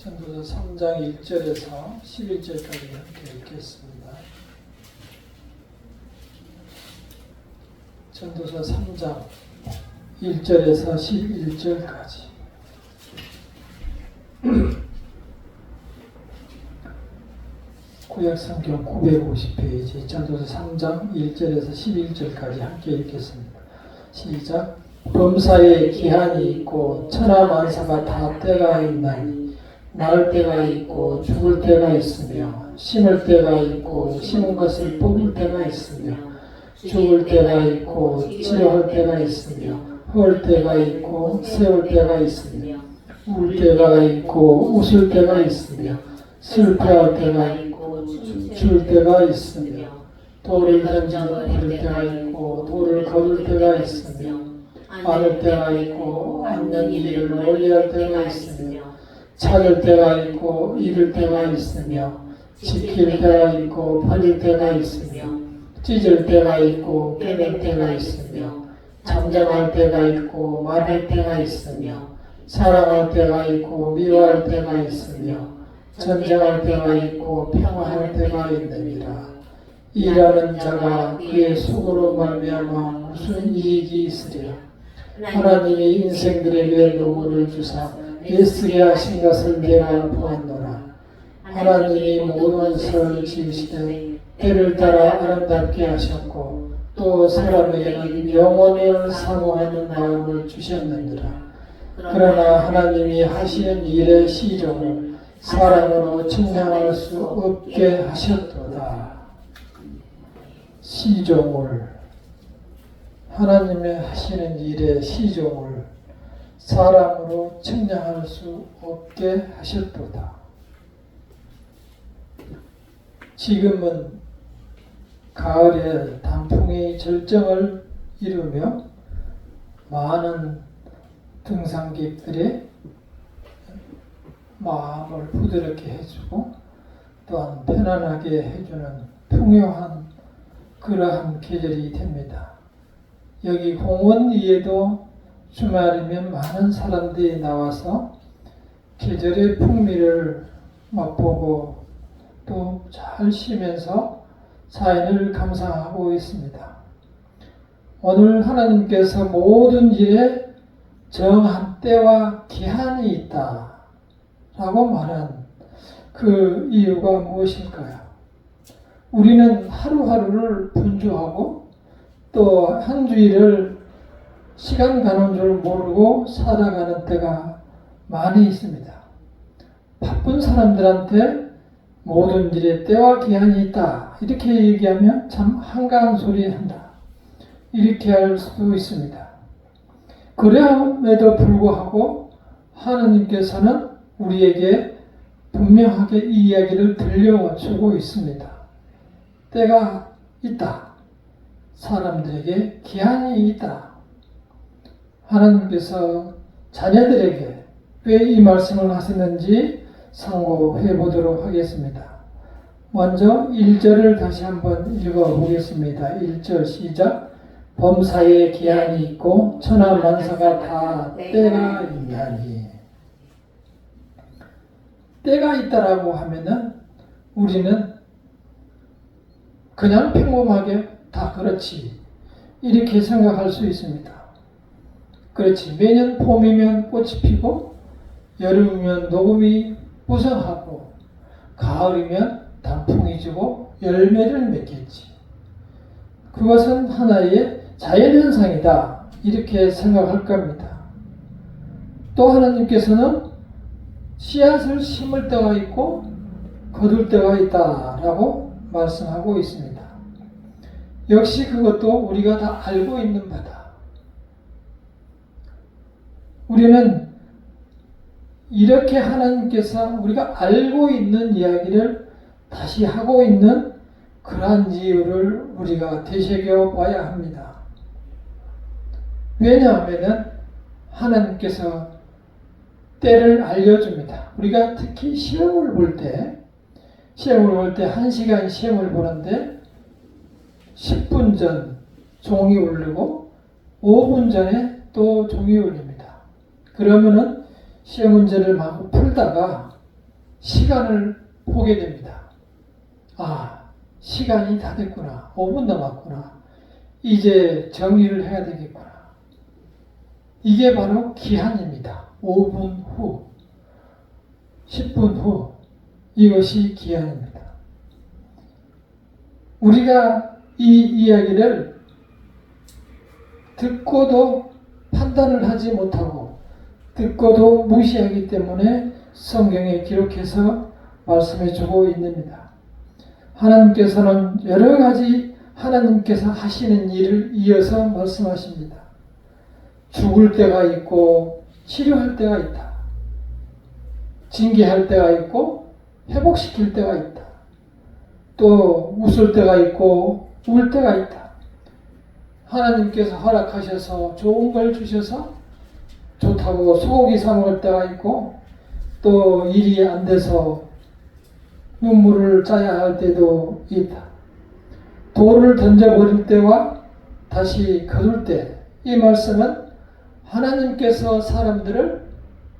전도서 3장 1절에서 11절까지 함께 읽겠습니다. 전도서 3장 1절에서 11절까지. 구약성경 950페이지 전도서 3장 1절에서 11절까지 함께 읽겠습니다. 시작. 범사에 기한이 있고 천하만사가 다 때가 있나니 날 때가 있고 죽을 때가 있으며 심을 때가 있고 심은 것을 뽑을 때가 있으며 죽을 때가 있고 치료할 때가 있으며 헐 때가 있고 세울 때가 있으며 울 때가 있고 웃을 때가 있으며 슬퍼할 때가 있고 줄 때가 있으며 돌을 던져 버릴 때가 있고 돌을 거둘 때가 있으며 안을 때가 있고 앉는 일을 멀리할 때가 있으며 찾을 때가 있고 잃을 때가 있으며 지킬 때가 있고 버릴 때가 있으며 찢을 때가 있고 깨낼 때가 있으며 잠잠할 때가 있고 말할 때가 있으며 사랑할 때가 있고 미워할 때가 있으며 전쟁할 때가 있고 평화할 때가 있느니라. 일하는 자가 그의 수고로 말미암아 무슨 이익이 있으랴. 하나님이 인생들에게 노고를 주사 애쓰게 하신 것을 내가 보았노라. 하나님이 모든 것을 지으시되 때를 따라 아름답게 하셨고 또 사람에게는 영원을 사모하는 마음을 주셨느니라. 그러나 하나님이 하시는 일의 시종을 사람으로 측량할 수 없게 하셨도다. 시종을, 하나님이 하시는 일의 시종을 사람으로 측량할 수 없게 하셨도다. 지금은 가을에 단풍이 절정을 이루며 많은 등산객들의 마음을 부드럽게 해주고 또한 편안하게 해주는 풍요한 그러한 계절이 됩니다. 여기 공원 위에도 주말이면 많은 사람들이 나와서 계절의 풍미를 맛보고 또 잘 쉬면서 자연을 감상하고 있습니다. 오늘 하나님께서 모든 일에 정한 때와 기한이 있다 라고 말한 그 이유가 무엇일까요? 우리는 하루하루를 분주하고 또 한 주일을 시간 가는 줄 모르고 살아가는 때가 많이 있습니다. 바쁜 사람들한테 모든 일에 때와 기한이 있다 이렇게 얘기하면 참 한가한 소리 한다 이렇게 할 수도 있습니다. 그럼에도 불구하고 하나님께서는 우리에게 분명하게 이 이야기를 들려주고 있습니다. 때가 있다. 사람들에게 기한이 있다. 하나님께서 자녀들에게 왜 이 말씀을 하셨는지 상고해 보도록 하겠습니다. 먼저 1절을 다시 한번 읽어보겠습니다. 1절 시작. 범사에 기한이 있고 천하만사가 다 때가 있나니. 때가 있다라고 하면은 우리는 그냥 평범하게 다 그렇지 이렇게 생각할 수 있습니다. 그렇지. 매년 봄이면 꽃이 피고 여름이면 녹음이 무성하고 가을이면 단풍이 지고 열매를 맺겠지. 그것은 하나의 자연현상이다 이렇게 생각할 겁니다. 또 하나님께서는 씨앗을 심을 때가 있고 거둘 때가 있다라고 말씀하고 있습니다. 역시 그것도 우리가 다 알고 있는 바다. 우리는 이렇게 하나님께서 우리가 알고 있는 이야기를 다시 하고 있는 그러한 이유를 우리가 되새겨 봐야 합니다. 왜냐하면 하나님께서 때를 알려줍니다. 우리가 특히 시험을 볼 때 1시간 시험을 보는데 10분 전 종이 울리고 5분 전에 또 종이 울립니다. 그러면은 시험 문제를 막 풀다가 시간을 보게 됩니다. 아, 시간이 다 됐구나. 5분 남았구나. 이제 정리를 해야 되겠구나. 이게 바로 기한입니다. 5분 후, 10분 후, 이것이 기한입니다. 우리가 이 이야기를 듣고도 판단을 하지 못하고 듣고도 무시하기 때문에 성경에 기록해서 말씀해 주고 있습니다. 하나님께서는 여러 가지 하나님께서 하시는 일을 이어서 말씀하십니다. 죽을 때가 있고 치료할 때가 있다. 징계할 때가 있고 회복시킬 때가 있다. 또 웃을 때가 있고 울 때가 있다. 하나님께서 허락하셔서 좋은 걸 주셔서 좋다고 소고기 사 먹을 때가 있고 또 일이 안 돼서 눈물을 짜야 할 때도 있다. 돌을 던져버릴 때와 다시 거둘 때, 이 말씀은 하나님께서 사람들을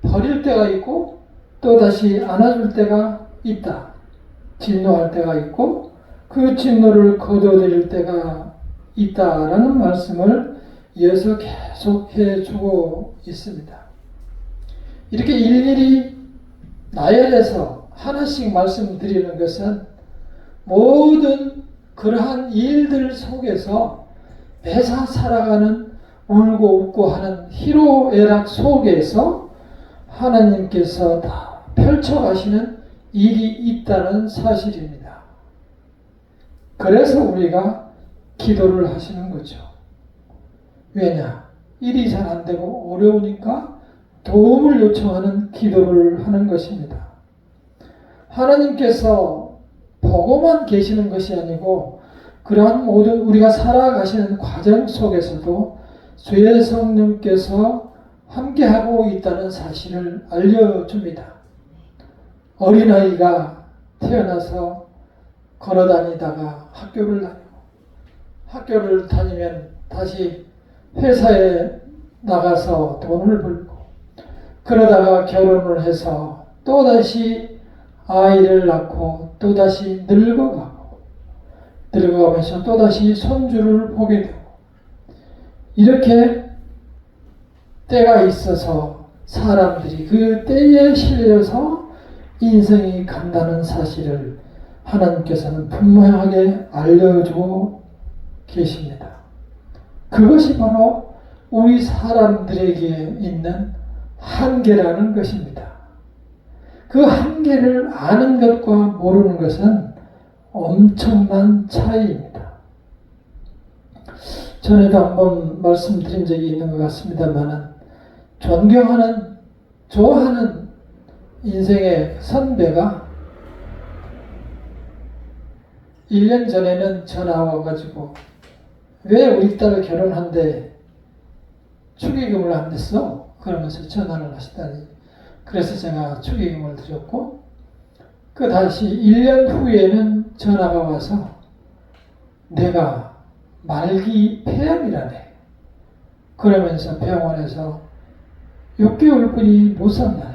버릴 때가 있고 또 다시 안아줄 때가 있다. 진노할 때가 있고 그 진노를 거둬들일 때가 있다라는 말씀을 이어서 계속 해주고 있습니다. 이렇게 일일이 나열해서 하나씩 말씀드리는 것은 모든 그러한 일들 속에서 매사 살아가는 울고 웃고 하는 희로애락 속에서 하나님께서 다 펼쳐가시는 일이 있다는 사실입니다. 그래서 우리가 기도를 하시는 거죠. 왜냐? 일이 잘 안 되고 어려우니까 도움을 요청하는 기도를 하는 것입니다. 하나님께서 보고만 계시는 것이 아니고 그러한 모든 우리가 살아가시는 과정 속에서도 주의 성령께서 함께하고 있다는 사실을 알려줍니다. 어린아이가 태어나서 걸어다니다가 학교를 다니면 다시 회사에 나가서 돈을 벌고 그러다가 결혼을 해서 또다시 아이를 낳고 또다시 늙어가면서 또다시 손주를 보게 되고 이렇게 때가 있어서 사람들이 그 때에 실려서 인생이 간다는 사실을 하나님께서는 분명하게 알려주고 계십니다. 그것이 바로 우리 사람들에게 있는 한계라는 것입니다. 그 한계를 아는 것과 모르는 것은 엄청난 차이입니다. 전에도 한번 말씀드린 적이 있는 것 같습니다만 존경하는, 좋아하는 인생의 선배가 1년 전에는 전화 와가지고 왜 우리 딸 결혼한데 축의금을 안 냈어? 그러면서 전화를 하시다니. 그래서 제가 축의금을 드렸고 그 다시 1년 후에는 전화가 와서 내가 말기 폐암이라네. 그러면서 병원에서 6개월뿐이 못 산다네.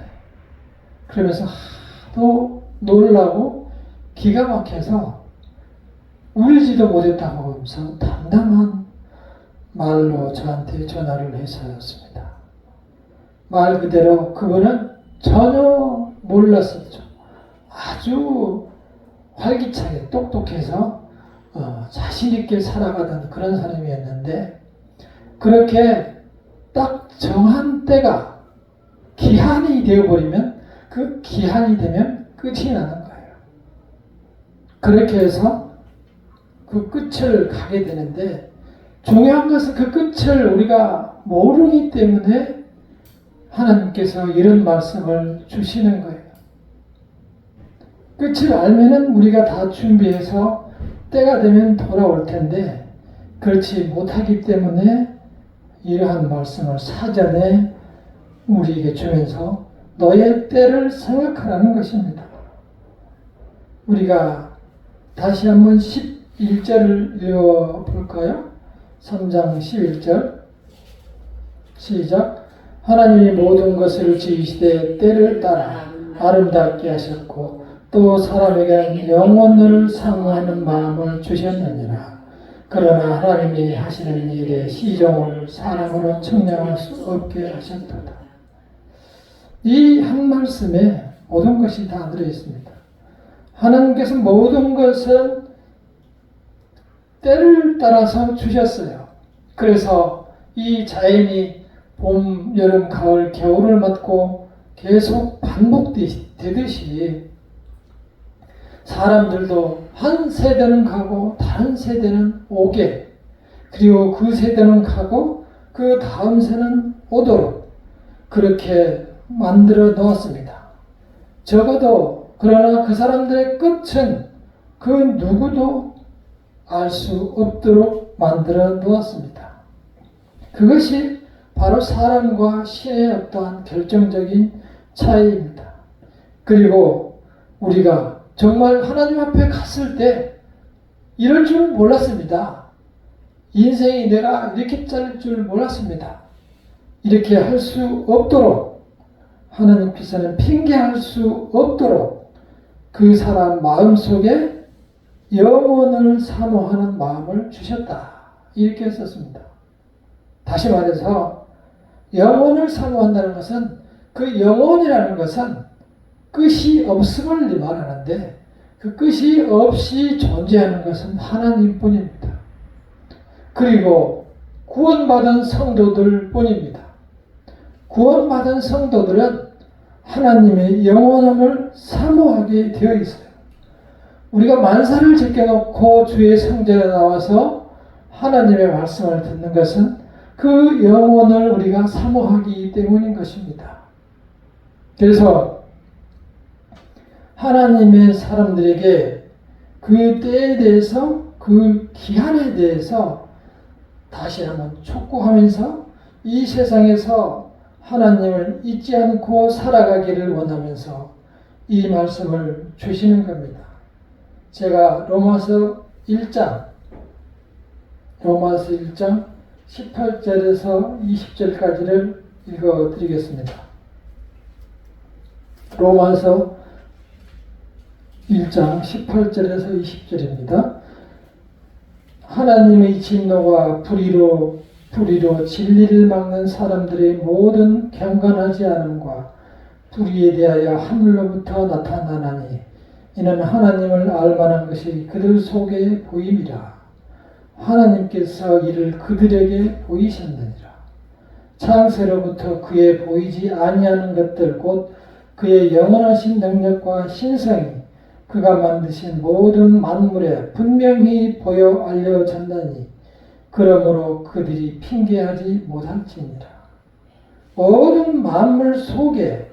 그러면서 하도 놀라고 기가 막혀서 울지도 못했다고 하면서 담담한 말로 저한테 전화를 해서였습니다. 말 그대로 그분은 전혀 몰랐었죠. 아주 활기차게 똑똑해서 자신있게 살아가던 그런 사람이었는데 그렇게 딱 정한 때가 기한이 되어버리면 그 기한이 되면 끝이 나는 거예요. 그렇게 해서 그 끝을 가게 되는데 중요한 것은 그 끝을 우리가 모르기 때문에 하나님께서 이런 말씀을 주시는 거예요. 끝을 알면은 우리가 다 준비해서 때가 되면 돌아올 텐데 그렇지 못하기 때문에 이러한 말씀을 사전에 우리에게 주면서 너의 때를 생각하라는 것입니다. 우리가 다시 한번 11절을 읽어볼까요? 3장 11절 시작. 하나님이 모든 것을 지으시되 때를 따라 아름답게 하셨고 또 사람에게 영혼을 사모하는 마음을 주셨느니라. 그러나 하나님이 하시는 일에 시종을 사람으로 측량할 수 없게 하셨도다. 이 한 말씀에 모든 것이 다 들어있습니다. 하나님께서 모든 것은 때를 따라서 주셨어요. 그래서 이 자연이 봄, 여름, 가을, 겨울을 맞고 계속 반복되듯이 사람들도 한 세대는 가고 다른 세대는 오게, 그리고 그 세대는 가고 그 다음 세는 오도록 그렇게 만들어 놓았습니다. 적어도 그러나 그 사람들의 끝은 그 누구도 알 수 없도록 만들어 놓았습니다. 그것이 바로 사람과 신의 어떠한 결정적인 차이입니다. 그리고 우리가 정말 하나님 앞에 갔을 때 이럴 줄 몰랐습니다. 인생이 내가 이렇게 짤 줄 몰랐습니다. 이렇게 할 수 없도록 하나님께서는 핑계할 수 없도록 그 사람 마음속에 영혼을 사모하는 마음을 주셨다. 이렇게 썼습니다. 다시 말해서 영혼을 사모한다는 것은 그 영혼이라는 것은 끝이 없음을 말하는데 그 끝이 없이 존재하는 것은 하나님뿐입니다. 그리고 구원받은 성도들 뿐입니다. 구원받은 성도들은 하나님의 영원함을 사모하게 되어 있어요. 우리가 만사를 제껴놓고 주의 성전에 나와서 하나님의 말씀을 듣는 것은 그 영혼을 우리가 사모하기 때문인 것입니다. 그래서 하나님의 사람들에게 그 때에 대해서 그 기한에 대해서 다시 한번 촉구하면서 이 세상에서 하나님을 잊지 않고 살아가기를 원하면서 이 말씀을 주시는 겁니다. 제가 로마서 1장 18절에서 20절까지를 읽어드리겠습니다. 로마서 1장 18절에서 20절입니다. 하나님의 진노가 불의로 진리를 막는 사람들의 모든 경건하지 않음과 불의에 대하여 하늘로부터 나타나나니 이는 하나님을 알만한 것이 그들 속에 보임이라. 하나님께서 이를 그들에게 보이셨느니라. 창세로부터 그의 보이지 아니하는 것들 곧 그의 영원하신 능력과 신성이 그가 만드신 모든 만물에 분명히 보여 알려졌나니 그러므로 그들이 핑계하지 못할지니라. 모든 만물 속에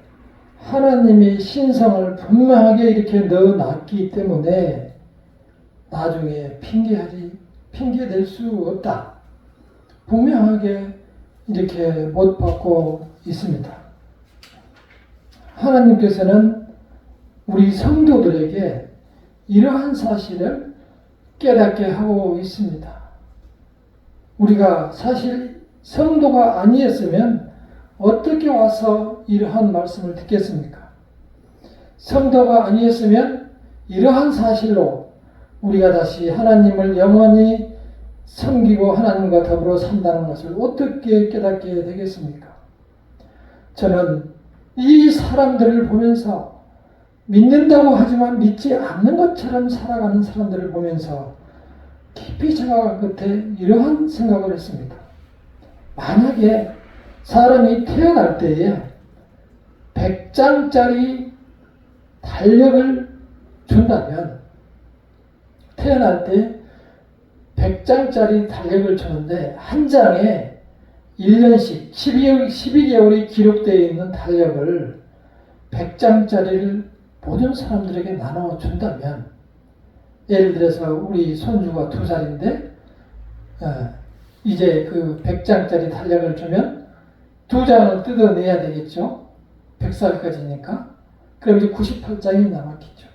하나님의 신성을 분명하게 이렇게 넣어놨기 때문에 나중에 핑계될 수 없다. 분명하게 이렇게 못 받고 있습니다. 하나님께서는 우리 성도들에게 이러한 사실을 깨닫게 하고 있습니다. 우리가 사실 성도가 아니었으면 어떻게 와서 이러한 말씀을 듣겠습니까? 성도가 아니었으면 이러한 사실로 우리가 다시 하나님을 영원히 섬기고 하나님과 더불어 산다는 것을 어떻게 깨닫게 되겠습니까? 저는 이 사람들을 보면서 믿는다고 하지만 믿지 않는 것처럼 살아가는 사람들을 보면서 깊이 생각할 끝에 이러한 생각을 했습니다. 만약에 사람이 태어날 때에 100장짜리 달력을 준다면 태어날 때 100장짜리 달력을 주는데 한 장에 1년씩 12개월이 기록되어 있는 달력을 100장짜리를 모든 사람들에게 나눠준다면 예를 들어서 우리 손주가 2살인데 이제 그 100장짜리 달력을 주면 2장을 뜯어내야 되겠죠. 100살까지니까. 그럼 이제 98장이 남았겠죠.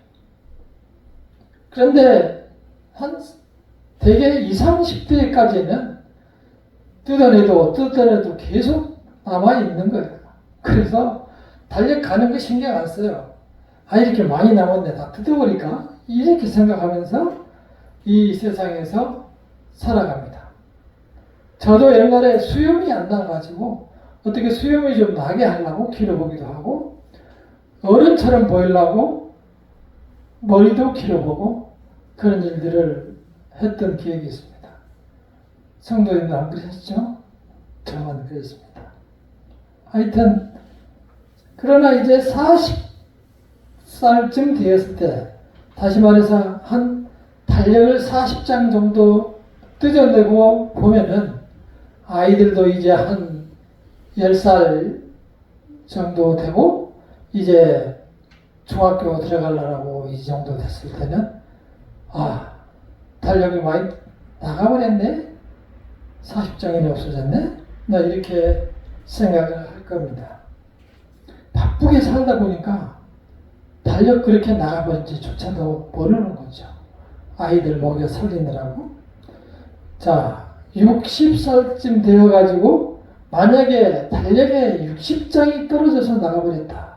그런데 대개 20, 30대까지는 뜯어내도 계속 남아있는 거예요. 그래서 달력 가는 거 신경 안 써요. 아, 이렇게 많이 남았네. 다 뜯어버릴까? 이렇게 생각하면서 이 세상에서 살아갑니다. 저도 옛날에 수염이 안 나가지고 어떻게 수염이 좀 나게 하려고 길어보기도 하고, 어른처럼 보이려고 머리도 길어보고 그런 일들을 했던 기억이 있습니다. 성도님들 안 그러셨죠? 저만 그랬습니다. 하여튼 그러나 이제 40살쯤 되었을 때, 다시 말해서 한 달력을 40장 정도 뜯어내고 보면은 아이들도 이제 한 10살 정도 되고 이제 중학교 들어가려고 이 정도 됐을 때는 달력이 많이 나가버렸네? 40장이 없어졌네? 나 이렇게 생각을 할 겁니다. 바쁘게 살다 보니까 달력 그렇게 나가버린지조차도 모르는 거죠. 아이들 먹여 살리느라고. 자, 60살쯤 되어가지고 만약에 달력에 60장이 떨어져서 나가버렸다.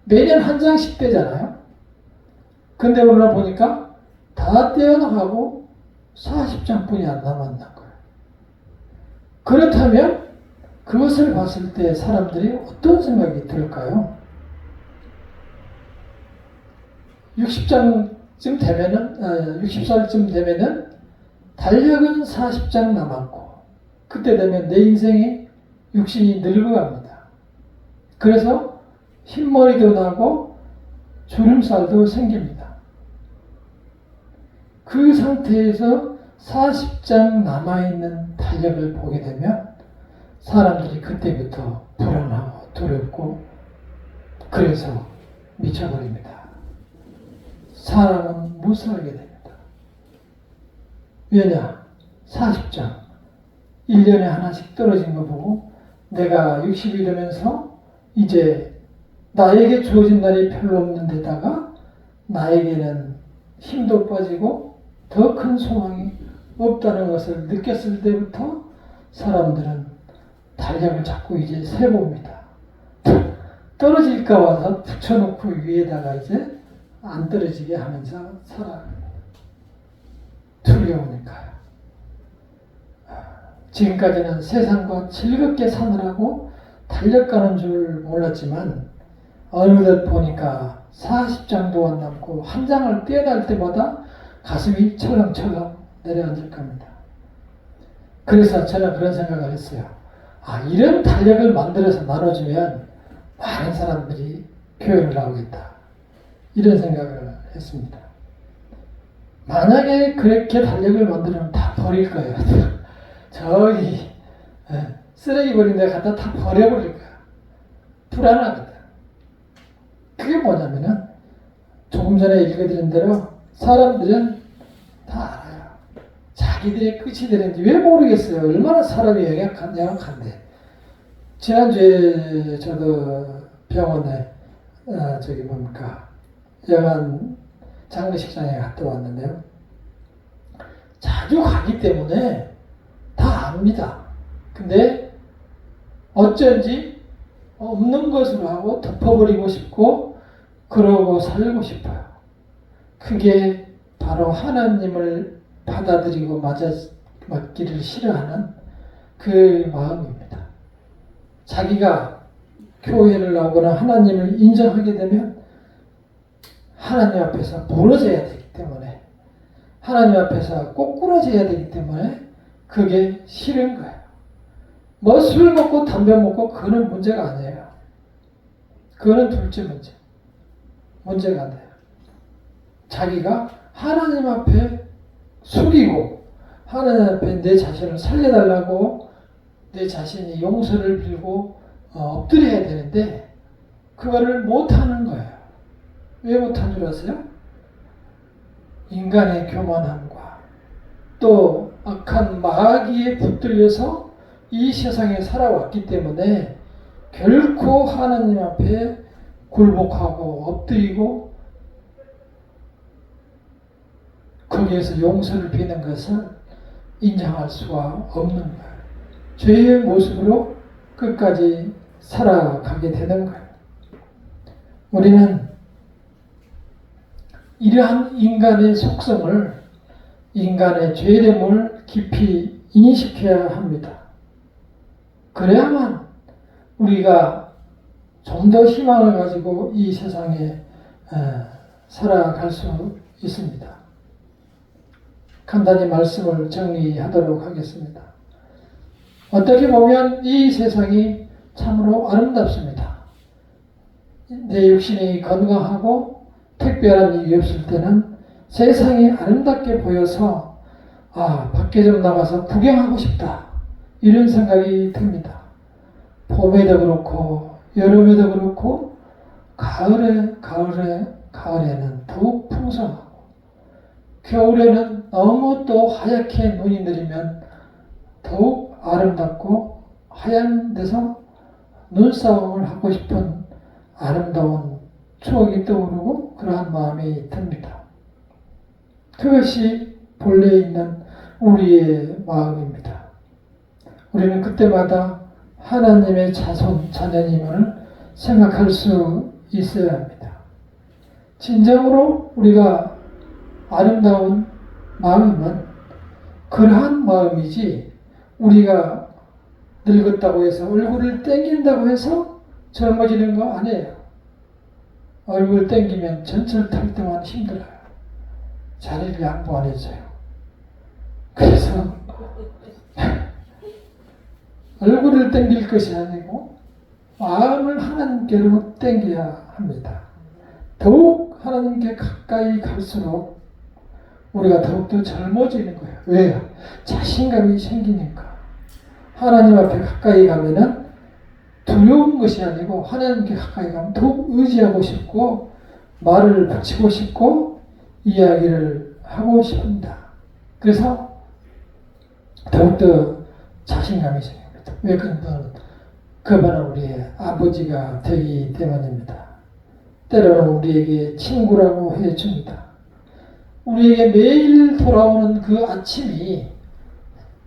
매년 한 장씩 떼잖아요. 근데 오늘 보니까 다 떼어나가고 40장뿐이 안 남았는 거예요. 그렇다면 그것을 봤을 때 사람들이 어떤 생각이 들까요? 60장쯤 되면은, 60살쯤 되면은 달력은 40장 남았고, 그때 되면 내 인생이 육신이 늙어갑니다. 그래서 흰머리도 나고 주름살도 생깁니다. 그 상태에서 40장 남아있는 달력을 보게 되면 사람들이 그때부터 불안하고 두렵고 그래서 미쳐버립니다. 사람은 못 살게 됩니다. 왜냐? 40장 1년에 하나씩 떨어진 거 보고 내가 60이 되면서 이제 나에게 주어진 날이 별로 없는 데다가 나에게는 힘도 빠지고 더 큰 소망이 없다는 것을 느꼈을 때부터 사람들은 달력을 자꾸 이제 세봅니다. 떨어질까 봐서 붙여놓고 위에다가 이제 안 떨어지게 하면서 살아갑니다. 두려우니까요. 지금까지는 세상과 즐겁게 사느라고 달려가는 줄 몰랐지만 어느덧 보니까 40장도 안 남고 한 장을 떼어날 때마다 가슴이 철렁철렁 내려앉을 겁니다. 그래서 저는 그런 생각을 했어요. 이런 달력을 만들어서 나눠주면 많은 사람들이 교회를 나오겠다. 이런 생각을 했습니다. 만약에 그렇게 달력을 만들면 다 버릴 거예요. 저기 쓰레기 버린 데 갖다 다 버려버릴 거야. 불안하거든. 그게 뭐냐면은 조금 전에 읽어드린 대로 사람들은 다 알아요. 자기들의 끝이 되는지 왜 모르겠어요. 얼마나 사람이 영악한데. 지난주에 저도 병원에 여간 장례식장에 갔다 왔는데요. 자주 가기 때문에 다 압니다. 근데 어쩐지 없는 것으로 하고 덮어버리고 싶고 그러고 살고 싶어요. 그게 바로 하나님을 받아들이고 맞기를 싫어하는 그 마음입니다. 자기가 교회를 나오거나 하나님을 인정하게 되면 하나님 앞에서 무너져야 되기 때문에, 하나님 앞에서 꼬꾸라져야 되기 때문에 그게 싫은 거예요. 뭐 술 먹고 담배 먹고 그거는 문제가 아니에요. 그거는 둘째 문제. 문제가 안 돼요. 자기가 하나님 앞에 숙이고 하나님 앞에 내 자신을 살려달라고 내 자신이 용서를 빌고 엎드려야 되는데 그거를 못하는 거예요. 왜 못한 줄 아세요? 인간의 교만함과 또 악한 마귀에 붙들려서 이 세상에 살아왔기 때문에 결코 하나님 앞에 굴복하고 엎드리고 거기에서 용서를 비는 것을 인정할 수가 없는 거예요. 죄의 모습으로 끝까지 살아가게 되는 거예요. 우리는 이러한 인간의 속성을, 인간의 죄됨을 깊이 인식해야 합니다. 그래야만 우리가 좀 더 희망을 가지고 이 세상에 살아갈 수 있습니다. 간단히 말씀을 정리하도록 하겠습니다. 어떻게 보면 이 세상이 참으로 아름답습니다. 내 육신이 건강하고 특별한 일이 없을 때는 세상이 아름답게 보여서 밖에 좀 나가서 구경하고 싶다, 이런 생각이 듭니다. 봄에도 그렇고 여름에도 그렇고 가을에는 더욱 풍성하고 겨울에는 너무 또 하얗게 눈이 내리면 더욱 아름답고 하얀 데서 눈싸움을 하고 싶은 아름다운 추억이 떠오르고 그러한 마음이 듭니다. 그것이 본래 있는 우리의 마음입니다. 우리는 그때마다 하나님의 자손, 자녀님을 생각할 수 있어야 합니다. 진정으로 우리가 아름다운 마음은 그러한 마음이지, 우리가 늙었다고 해서 얼굴을 땡긴다고 해서 젊어지는 거 아니에요. 얼굴 땡기면 전철 탈 때만 힘들어요. 자리를 양보 안 해줘요. 그래서 얼굴을 땡길 것이 아니고 마음을 하나님께로 땡겨야 합니다. 더욱 하나님께 가까이 갈수록 우리가 더욱더 젊어지는 거예요. 왜요? 자신감이 생기니까. 하나님 앞에 가까이 가면은 두려운 것이 아니고 하나님께 가까이 가면 더욱 의지하고 싶고 말을 붙이고 싶고 이야기를 하고 싶습니다. 그래서 더욱더 자신감이 생깁니다. 왜? 그분은 우리의 아버지가 되기 때문입니다. 때로는 우리에게 친구라고 해줍니다. 우리에게 매일 돌아오는 그 아침이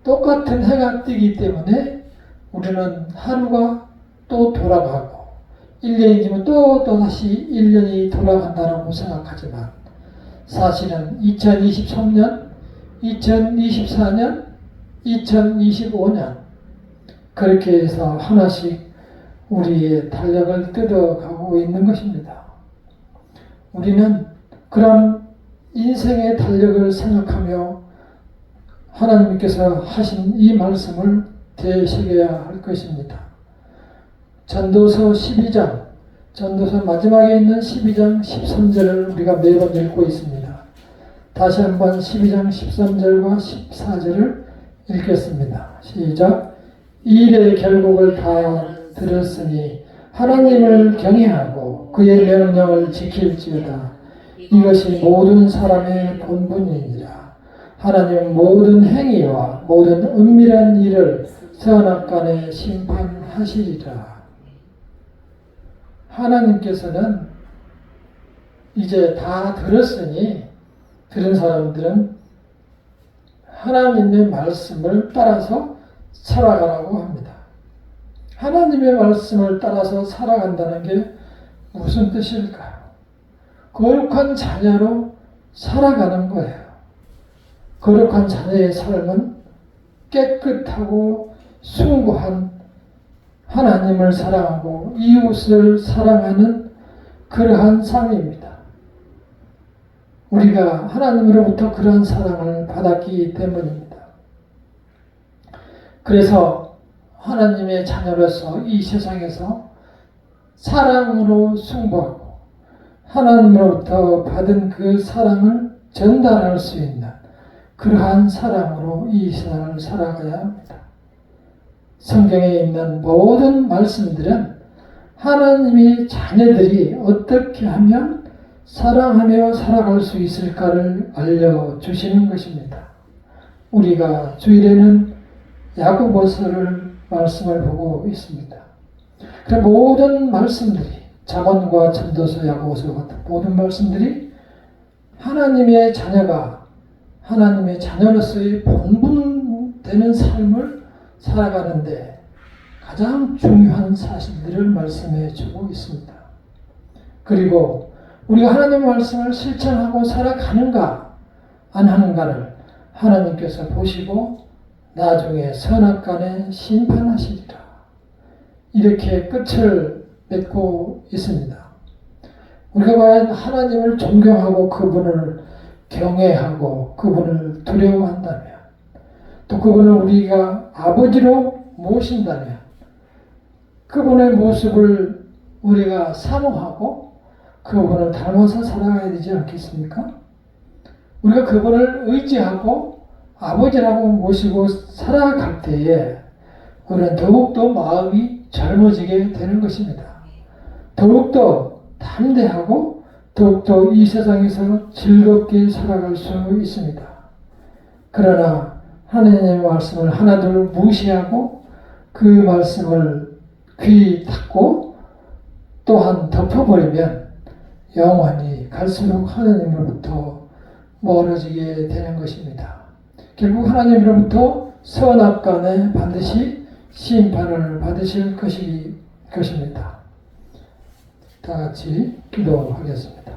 똑같은 해가 뜨기 때문에 우리는 하루가 또 돌아가고 1년이 지면 또 다시 1년이 돌아간다고 생각하지만 사실은 2023년, 2024년, 2025년 그렇게 해서 하나씩 우리의 달력을 뜯어가고 있는 것입니다. 우리는 그런 인생의 달력을 생각하며 하나님께서 하신 이 말씀을 되새겨야 할 것입니다. 전도서 12장, 전도서 마지막에 있는 12장 13절을 우리가 매번 읽고 있습니다. 다시 한번 12장 13절과 14절을 읽겠습니다. 시작. 이 일의 결국을 다 들었으니 하나님을 경외하고 그의 명령을 지킬지어다. 이것이 모든 사람의 본분이니라. 하나님은 모든 행위와 모든 은밀한 일을 선악간에 심판하시리라. 하나님께서는 이제 다 들었으니 들은 사람들은 하나님의 말씀을 따라서 살아가라고 합니다. 하나님의 말씀을 따라서 살아간다는 게 무슨 뜻일까요? 거룩한 자녀로 살아가는 거예요. 거룩한 자녀의 삶은 깨끗하고 숭고한 하나님을 사랑하고 이웃을 사랑하는 그러한 삶입니다. 우리가 하나님으로부터 그러한 사랑을 받았기 때문입니다. 그래서 하나님의 자녀로서 이 세상에서 사랑으로 승부하고 하나님으로부터 받은 그 사랑을 전달할 수 있는 그러한 사랑으로 이 세상을 살아가야 합니다. 성경에 있는 모든 말씀들은 하나님의 자녀들이 어떻게 하면 사랑하며 살아갈 수 있을까를 알려주시는 것입니다. 우리가 주일에는 야고보서를 말씀을 보고 있습니다. 그런 모든 말씀들이 잠언과 전도서, 야고보서 같은 모든 말씀들이 하나님의 자녀가 하나님의 자녀로서의 본분되는 삶을 살아가는데 가장 중요한 사실들을 말씀해 주고 있습니다. 그리고 우리가 하나님의 말씀을 실천하고 살아가는가 안 하는가를 하나님께서 보시고 나중에 선악간에 심판하시리라. 이렇게 끝을 맺고 있습니다. 우리가 과연 하나님을 존경하고 그분을 경외하고 그분을 두려워한다면, 또 그분을 우리가 아버지로 모신다면, 그분의 모습을 우리가 사모하고 그분을 닮아서 살아가야 되지 않겠습니까? 우리가 그분을 의지하고 아버지라고 모시고 살아갈 때에 우리는 더욱더 마음이 젊어지게 되는 것입니다. 더욱더 담대하고 더욱더 이 세상에서 즐겁게 살아갈 수 있습니다. 그러나 하나님의 말씀을 하나둘 무시하고 그 말씀을 귀 닫고 또한 덮어버리면 영원히 갈수록 하나님으로부터 멀어지게 되는 것입니다. 결국 하나님으로부터 선악간에 반드시 심판을 받으실 것입니다. 다 같이 기도하겠습니다.